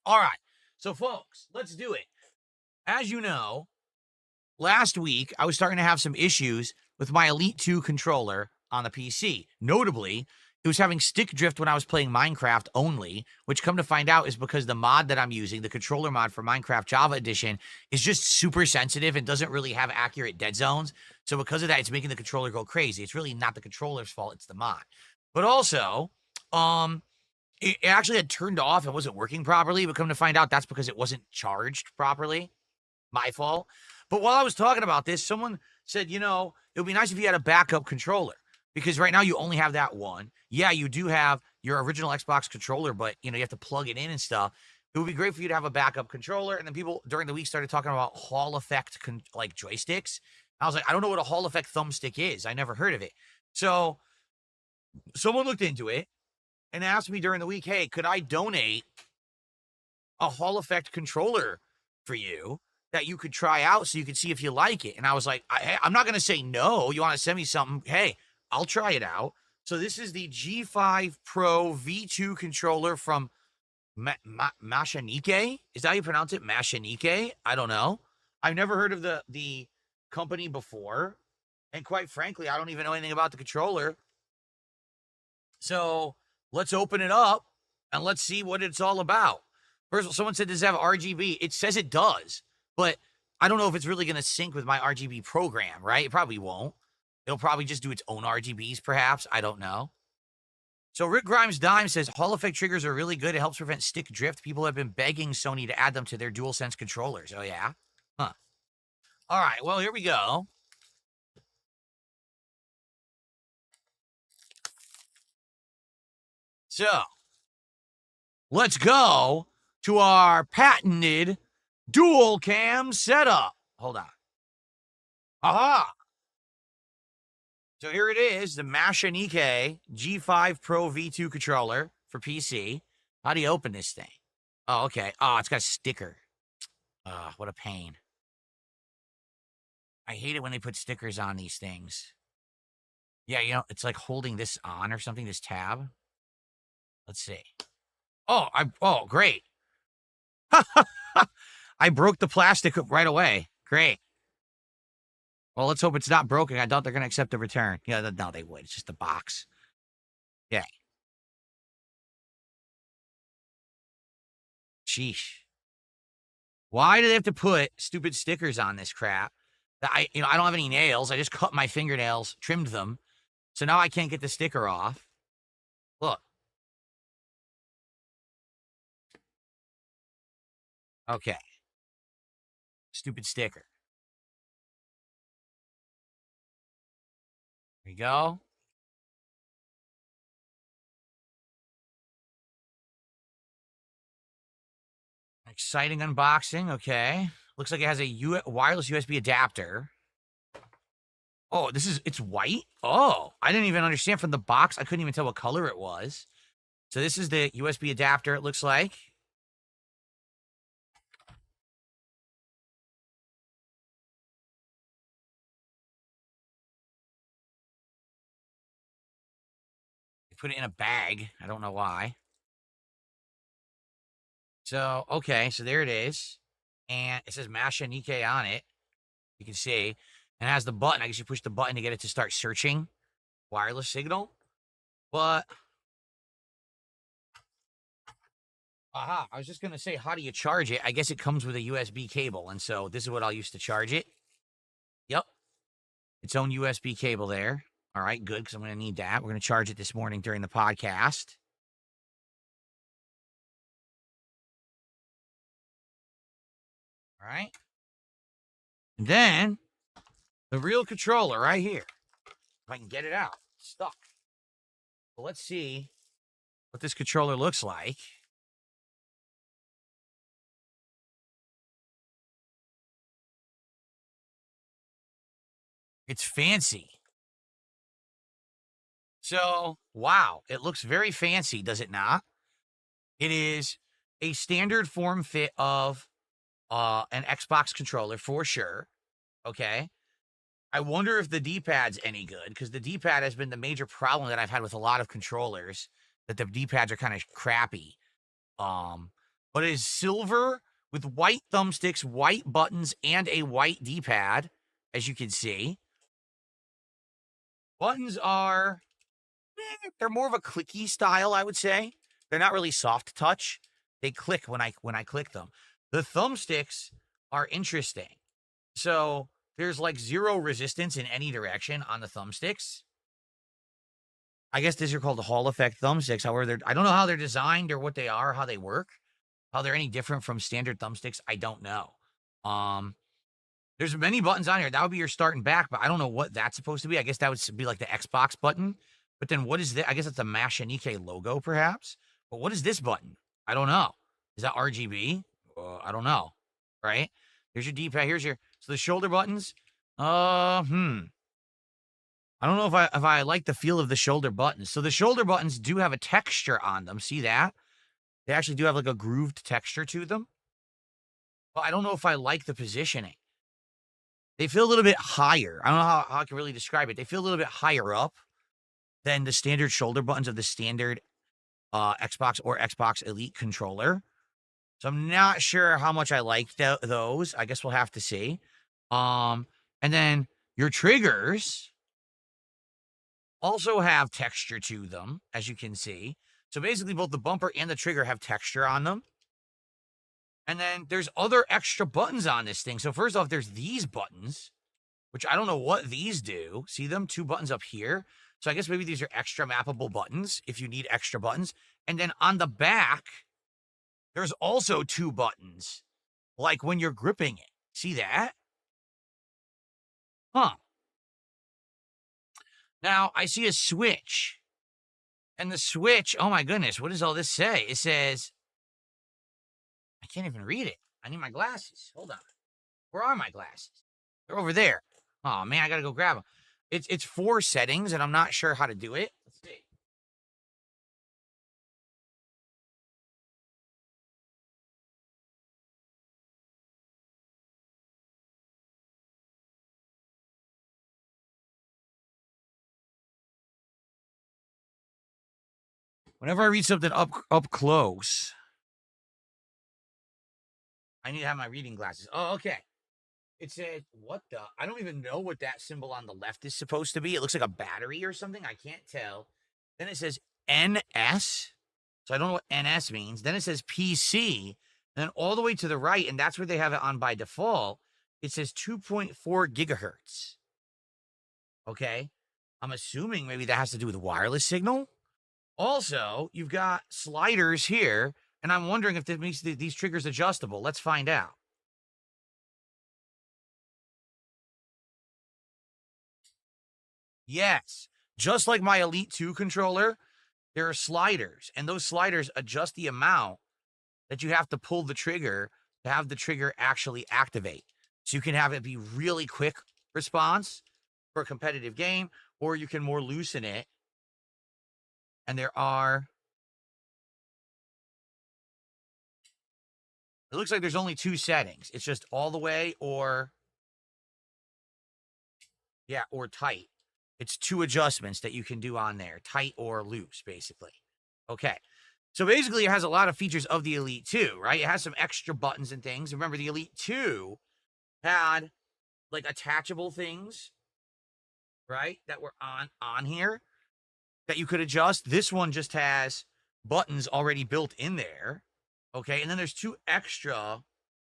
All right. So, folks, let's do it. As you know, last week I was starting to have some issues with my Elite 2 controller on the PC. Notably, it was having stick drift when I was playing Minecraft only, which come to find out is because the mod that I'm using, the controller mod for Minecraft Java Edition, is just super sensitive and doesn't really have accurate dead zones. So because of that, it's making the controller go crazy. It's really not the controller's fault, it's the mod. But also, um, it actually had turned off and wasn't working properly, but come to find out that's because it wasn't charged properly. My fault. But while I was talking about this, someone said, it would be nice if you had a backup controller because right now you only have that one. Yeah, you do have your original Xbox controller, but you have to plug it in and stuff. It would be great for you to have a backup controller. And then people during the week started talking about Hall effect like joysticks. I was like, I don't know what a Hall effect thumbstick is. I never heard of it. So someone looked into it and asked me during the week, hey, could I donate a Hall effect controller for you that you could try out so you could see if you like it? And I was like, I'm not going to say no. You want to send me something? Hey, I'll try it out. So this is the G5 Pro V2 controller from Machinike. Is that how you pronounce it? Machinike? I don't know. I've never heard of the company before. And quite frankly, I don't even know anything about the controller. So let's open it up and let's see what it's all about. First of all, someone said, does it have RGB? It says it does, but I don't know if it's really going to sync with my RGB program, right? It probably won't. It'll probably just do its own RGBs, perhaps. I don't know. So Rick Grimes Dime says, Hall effect triggers are really good. It helps prevent stick drift. People have been begging Sony to add them to their DualSense controllers. Oh, yeah? Huh. All right, well, here we go. So let's go to our patented dual cam setup. Hold on. Aha. So here it is, the Machinike G5 Pro V2 controller for PC. How do you open this thing? Oh, okay. Oh, it's got a sticker. What a pain. I hate it when they put stickers on these things. Yeah, it's like holding this on or something, this tab. Let's see. Oh, great. I broke the plastic right away. Great. Well, let's hope it's not broken. I doubt they're going to accept the return. Yeah, no, they would. It's just a box. Yeah. Sheesh. Why do they have to put stupid stickers on this crap? I don't have any nails. I just cut my fingernails, trimmed them. So now I can't get the sticker off. Look. Okay. Stupid sticker. There you go. Exciting unboxing. Okay. Looks like it has a wireless USB adapter. Oh, it's white? Oh, I didn't even understand from the box. I couldn't even tell what color it was. So this is the USB adapter, it looks like. They put it in a bag. I don't know why. So, okay, so there it is. And it says Machinike on it. You can see. And it has the button. I guess you push the button to get it to start searching wireless signal. But, aha, I was just going to say, how do you charge it? I guess it comes with a USB cable. And so this is what I'll use to charge it. Yep. Its own USB cable there. All right, good, because I'm going to need that. We're going to charge it this morning during the podcast. All right. And then the real controller right here. If I can get it out. It's stuck. Well, let's see what this controller looks like. It's fancy. So, wow, it looks very fancy, does it not? It is a standard form fit of an Xbox controller for sure. Okay. I wonder if the D-pad's any good, because the D-pad has been the major problem that I've had with a lot of controllers, that the D-pads are kind of crappy. but it is silver with white thumbsticks, white buttons, and a white D-pad, as you can see. Buttons are, they're more of a clicky style, I would say. They're not really soft touch. They click when I click them. The thumbsticks are interesting. So there's like zero resistance in any direction on the thumbsticks. I guess these are called the Hall effect thumbsticks. However, I don't know how they're designed or what they are, how they work, how they're any different from standard thumbsticks. I don't know. There's many buttons on here. That would be your start and back, but I don't know what that's supposed to be. I guess that would be like the Xbox button. But then what is that? I guess it's a Mashanike logo, perhaps. But what is this button? I don't know. Is that RGB? I don't know. Right? There's your D-pad. Here's your, so the shoulder buttons. I don't know if I like the feel of the shoulder buttons. So the shoulder buttons do have a texture on them. See that? They actually do have like a grooved texture to them. But I don't know if I like the positioning. They feel a little bit higher. I don't know how I can really describe it. They feel a little bit higher up than the standard shoulder buttons of the standard Xbox or Xbox Elite controller. So I'm not sure how much I like those. I guess we'll have to see. And then your triggers also have texture to them, as you can see. So basically both the bumper and the trigger have texture on them. And then there's other extra buttons on this thing. So first off, there's these buttons, which I don't know what these do. See them? 2 buttons up here. So I guess maybe these are extra mappable buttons if you need extra buttons. And then on the back, there's also 2 buttons, like when you're gripping it. See that? Huh. Now, I see a switch. And the switch, oh my goodness, what does all this say? It says, I can't even read it. I need my glasses. Hold on. Where are my glasses? They're over there. Oh man, I gotta go grab them. It's 4 settings, and I'm not sure how to do it. Let's see. Whenever I read something up close, I need to have my reading glasses. Oh, okay. It said, what the? I don't even know what that symbol on the left is supposed to be. It looks like a battery or something. I can't tell. Then it says NS. So I don't know what NS means. Then it says PC. And then all the way to the right, and that's where they have it on by default, it says 2.4 gigahertz. Okay. I'm assuming maybe that has to do with wireless signal. Also, you've got sliders here, and I'm wondering if that makes these triggers adjustable. Let's find out. Yes, just like my Elite 2 controller, there are sliders, and those sliders adjust the amount that you have to pull the trigger to have the trigger actually activate. So you can have it be really quick response for a competitive game, or you can more loosen it. And there are, it looks like there's only 2 settings. It's just all the way or, yeah, or tight. It's 2 adjustments that you can do on there, tight or loose, basically. Okay. So basically, it has a lot of features of the Elite 2, right? It has some extra buttons and things. Remember, the Elite 2 had like attachable things, right? That were on here that you could adjust. This one just has buttons already built in there. Okay. And then there's 2 extra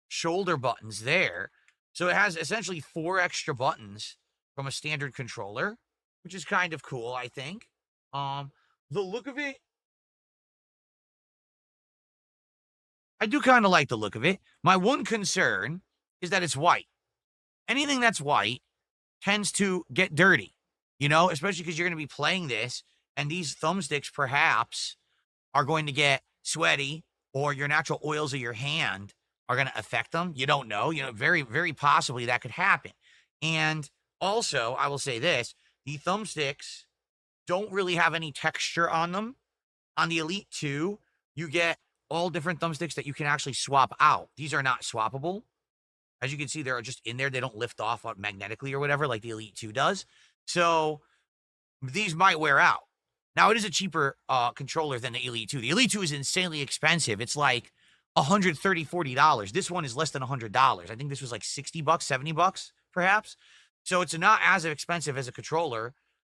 shoulder buttons there. So it has essentially 4 extra buttons from a standard controller, which is kind of cool, I think. The look of it, I do kind of like the look of it. My one concern is that it's white. Anything that's white tends to get dirty, especially because you're going to be playing this, and these thumbsticks perhaps are going to get sweaty, or your natural oils of your hand are going to affect them. You don't know. Very, very possibly that could happen. And also, I will say this, the thumbsticks don't really have any texture on them. On the Elite 2, you get all different thumbsticks that you can actually swap out. These are not swappable. As you can see, they're just in there. They don't lift off magnetically or whatever like the Elite 2 does. So these might wear out. Now, it is a cheaper controller than the Elite 2. The Elite 2 is insanely expensive. It's like $130, $40. This one is less than $100. I think this was like $60, $70, perhaps. So it's not as expensive as a controller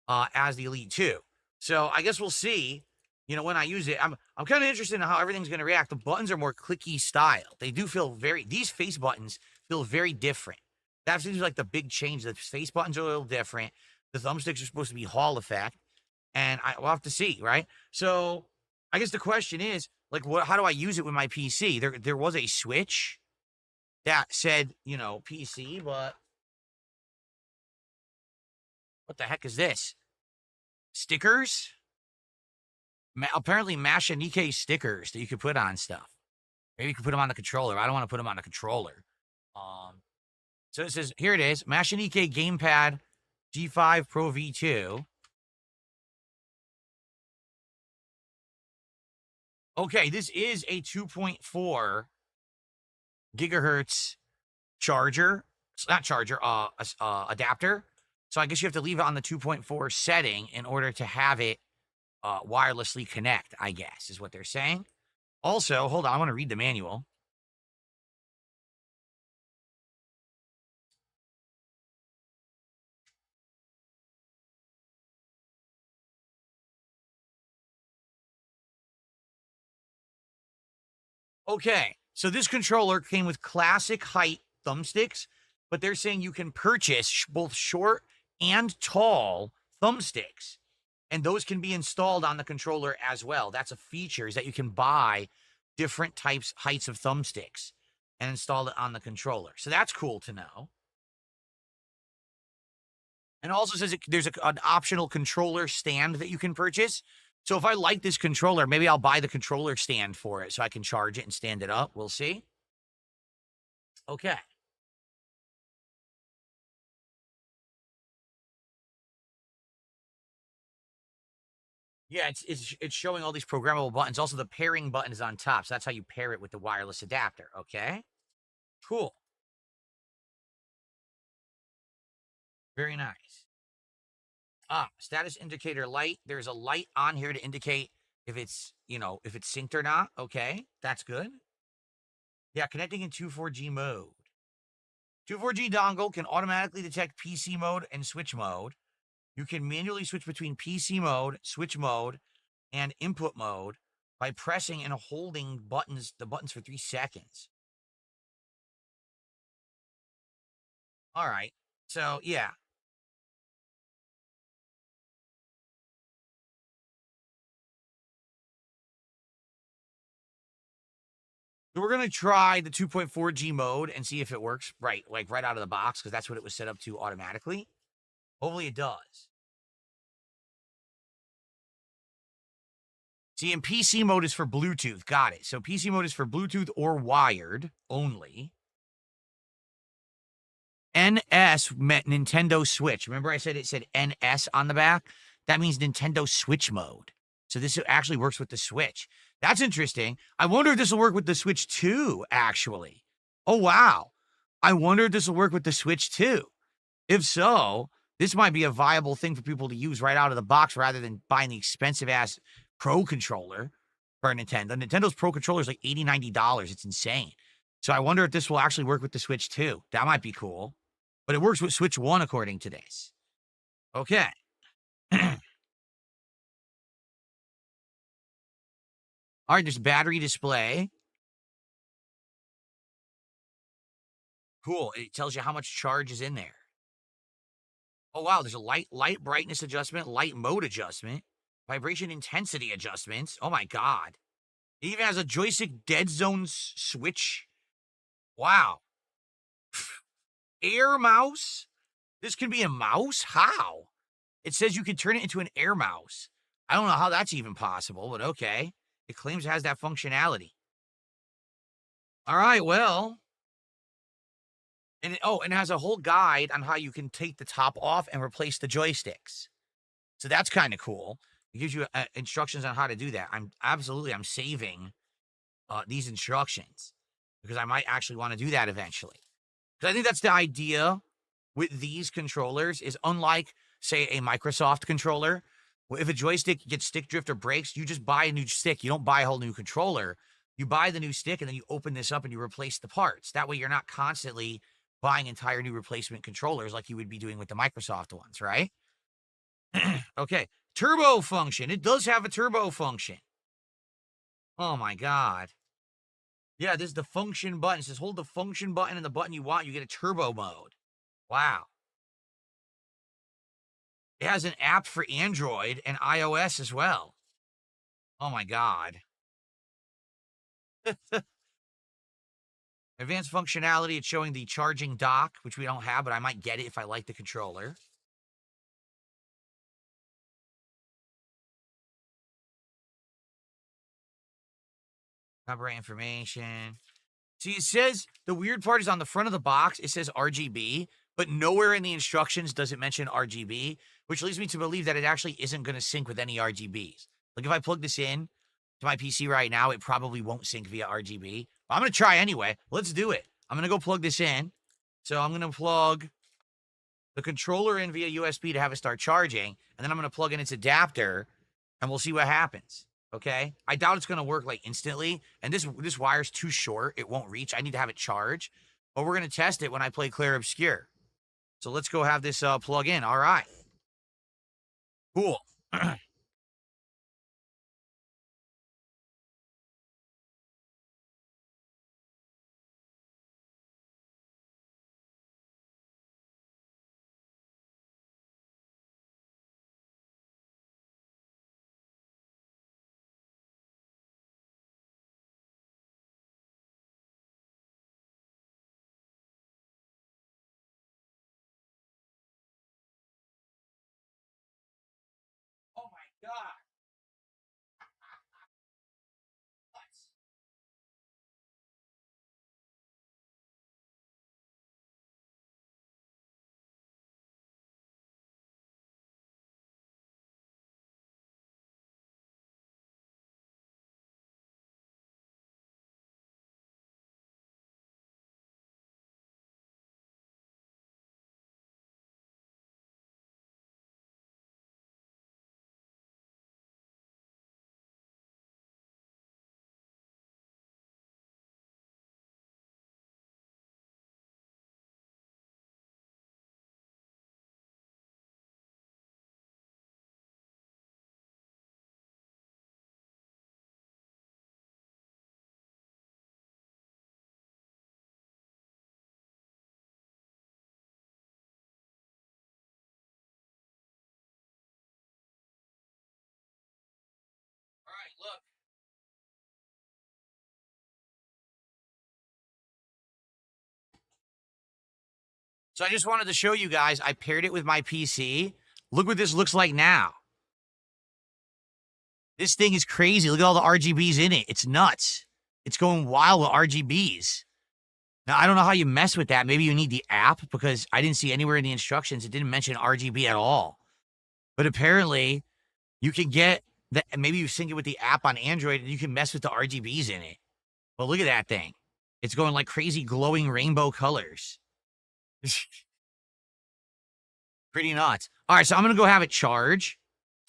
as the Elite 2. So I guess we'll see. You know, when I use it, I'm kind of interested in how everything's going to react. The buttons are more clicky style. They do feel these face buttons feel very different. That seems like the big change. The face buttons are a little different. The thumbsticks are supposed to be Hall effect. And we'll have to see, right? So I guess the question is, like, how do I use it with my PC? There was a switch that said, you know, PC, but what the heck is this? Stickers? Apparently Machinike stickers that you could put on stuff. Maybe you could put them on the controller. I don't want to put them on the controller. So it says, here it is, Machinike Gamepad G5 Pro V2. Okay, this is a 2.4 gigahertz charger. It's not charger, adapter. So I guess you have to leave it on the 2.4 setting in order to have it wirelessly connect, I guess, is what they're saying. Also, hold on, I want to read the manual. Okay, so this controller came with classic height thumbsticks, but they're saying you can purchase both short and tall thumbsticks, and those can be installed on the controller as well. That's a feature, is that you can buy different heights of thumbsticks and install it on the controller. So that's cool to know. And it also says there's an optional controller stand that you can purchase. So if I like this controller, maybe I'll buy the controller stand for it so I can charge it and stand it up. We'll see. Okay. Yeah, it's showing all these programmable buttons. Also, the pairing button is on top, so that's how you pair it with the wireless adapter. Okay, cool, very nice. Status indicator light. There's a light on here to indicate if it's, you know, if it's synced or not. Okay, that's good. Yeah, connecting in 2.4G mode. 2.4G dongle can automatically detect PC mode and switch mode. You can manually switch between PC mode, switch mode, and input mode by pressing and holding the buttons for 3 seconds. All right. So, yeah. So we're going to try the 2.4G mode and see if it works right out of the box, because that's what it was set up to automatically. Hopefully it does. See, and PC mode is for Bluetooth. Got it. So PC mode is for Bluetooth or wired only. NS meant Nintendo Switch. Remember I said it said NS on the back? That means Nintendo Switch mode. So this actually works with the Switch. That's interesting. I wonder if this will work with the Switch 2, actually. Oh, wow. I wonder if this will work with the Switch 2. If so, this might be a viable thing for people to use right out of the box rather than buying the expensive-ass Pro controller for Nintendo. Nintendo's Pro controller is like $80, $90. It's insane. So I wonder if this will actually work with the Switch 2. That might be cool. But it works with Switch 1 according to this. Okay. All right, there's battery display. Cool. It tells you how much charge is in there. Oh, wow. There's a light brightness adjustment, light mode adjustment, vibration intensity adjustments. Oh, my God. It even has a joystick dead zone switch. Wow. Air mouse? This can be a mouse? How? It says you can turn it into an air mouse. I don't know how that's even possible, but okay. It claims it has that functionality. All right, well. And it has a whole guide on how you can take the top off and replace the joysticks. So that's kind of cool. It gives you instructions on how to do that. I'm saving these instructions because I might actually want to do that eventually. Because I think that's the idea with these controllers is unlike, say, a Microsoft controller. If a joystick gets stick drift or breaks, you just buy a new stick. You don't buy a whole new controller. you buy the new stick and then you open this up and you replace the parts. That way you're not constantly buying entire new replacement controllers like you would be doing with the Microsoft ones, right? Okay. Turbo function. It does have a turbo function. Oh my God. Yeah, this is the function button. It says hold the function button and the button you want, you get a turbo mode. Wow. It has an app for Android and iOS as well. Oh my God. Advanced functionality, it's showing the charging dock, which we don't have, but I might get it if I like the controller. Copyright information. See, it says, the weird part is on the front of the box, it says RGB, but nowhere in the instructions does it mention RGB, which leads me to believe that it actually isn't going to sync with any RGBs. Like if I plug this in to my PC right now, it probably won't sync via RGB. But I'm going to try anyway. Let's do it. I'm going to go plug this in. So I'm going to plug the controller in via USB to have it start charging, and then I'm going to plug in its adapter, and we'll see what happens. Okay, I doubt it's going to work like instantly, and this wire's too short. It won't reach. I need to have it charge, but we're going to test it when I play Clear Obscure. So let's go have this plug in. All right. Cool. Oh my God. All right, look. So I just wanted to show you guys, I paired it with my PC. Look what this looks like now. This thing is crazy. Look at all the RGBs in it. It's nuts. It's going wild with RGBs. Now, I don't know how you mess with that. Maybe you need the app, because I didn't see anywhere in the instructions, it didn't mention RGB at all. But apparently, you can get that. Maybe you sync it with the app on Android and you can mess with the RGBs in it. But look at that thing. It's going like crazy glowing rainbow colors. Pretty nuts. All right, so I'm going to go have it charge.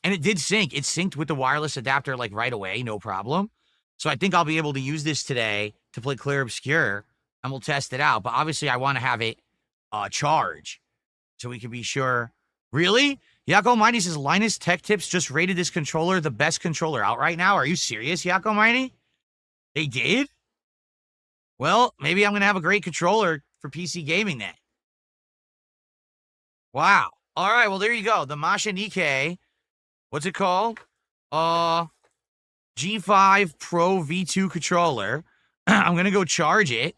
And it did sync. It synced with the wireless adapter like right away, no problem. So I think I'll be able to use this today to play Clear Obscure, and we'll test it out. But obviously, I want to have it charge so we can be sure. Really? Yako Mighty says Linus Tech Tips just rated this controller the best controller out right now. Are you serious, Yako Mighty? They did? Well, maybe I'm going to have a great controller for PC gaming then. Wow. All right, well, there you go. The Masha Nikkei. What's it called? G5 Pro V2 controller. I'm going to go charge it,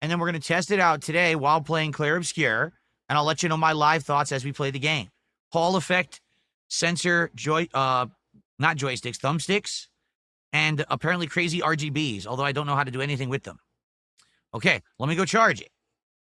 and then we're going to test it out today while playing Clear Obscure, and I'll let you know my live thoughts as we play the game. Hall effect, sensor, not joysticks, thumbsticks, and apparently crazy RGBs, although I don't know how to do anything with them. Okay, let me go charge it.